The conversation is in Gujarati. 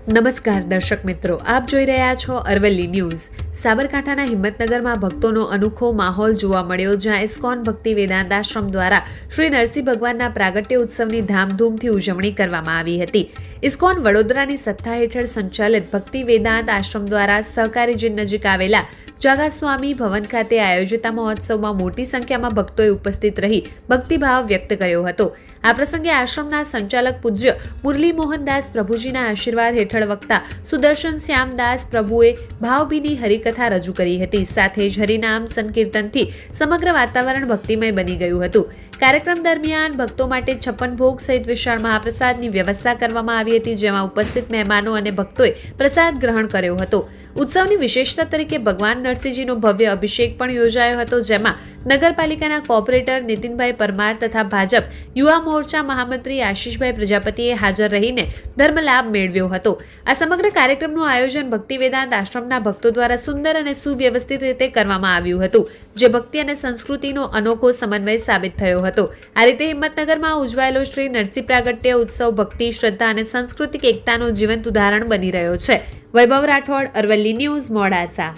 નમસ્કાર દર્શક મિત્રો, આપ જોઈ રહ્યા છો અરવલ્લી ન્યૂઝ। સાબરકાંઠાના હિંમતનગરમાં ભક્તોનો અનોખો માહોલ જોવા મળ્યો, જ્યાં ઇસ્કોન ભક્તિ વેદાંત આશ્રમ દ્વારા શ્રી નરસિંહ ભગવાનના પ્રાગટ્ય ઉત્સવની ધામધૂમથી ઉજવણી કરવામાં આવી હતી। ઇસ્કોન વડોદરાની સત્તા હેઠળ સંચાલિત ભક્તિ વેદાંત આશ્રમ દ્વારા સહકારી જીન નજીક આવેલા જાગાસ્વામી ભવન ખાતે આયોજિત આ મહોત્સવમાં મોટી સંખ્યામાં ભક્તોએ ઉપસ્થિત રહી ભક્તિભાવ વ્યક્ત કર્યો હતો। આ પ્રસંગે આશ્રમના સંચાલક પૂજ્ય મુરલી મોહનદાસ પ્રભુજીના આશીર્વાદ હેઠળ વક્તા સુદર્શન શ્યામદાસ પ્રભુએ ભાવભીની હરિકથા રજૂ કરી હતી। સાથે જ હરિનામ સંકીર્તનથી સમગ્ર વાતાવરણ ભક્તિમય બની ગયું હતું। કાર્યક્રમ દરમિયાન ભક્તો માટે 56 ભોગ સહિત વિશાળ મહાપ્રસાદની વ્યવસ્થા કરવામાં આવી હતી, જેમાં ઉપસ્થિત મહેમાનો અને ભક્તોએ પ્રસાદ ગ્રહણ કર્યો હતો। ઉત્સવની વિશેષતા તરીકે ભગવાન નરસિંહજીનો ભવ્ય અભિષેક પણ યોજાયો હતો, જેમાં નગરપાલિકાના કોર્પોરેટર નીતિનભાઈ પરમાર તથા ભાજપ યુવા મોરચા મહામંત્રી આશીષભાઈ પ્રજાપતિએ હાજર રહીને ધર્મલાભ મેળવ્યો હતો। આ સમગ્ર કાર્યક્રમનું આયોજન ભક્તિ વેદાંત આશ્રમના ભક્તો દ્વારા સુંદર અને સુવ્યવસ્થિત રીતે કરવામાં આવ્યું હતું, જે ભક્તિ અને સંસ્કૃતિનો અનોખો સમન્વય સાબિત થયો હતો। આ રીતે હિંમતનગરમાં ઉજવાયેલો શ્રી નરસિંહ પ્રાગટ્ય ઉત્સવ ભક્તિ, શ્રદ્ધા અને સાંસ્કૃતિક એકતાનું જીવંત ઉદાહરણ બની રહ્યો છે। વૈભવ રાઠોડ, અરવલ્લી ન્યૂઝ, મોડાસા।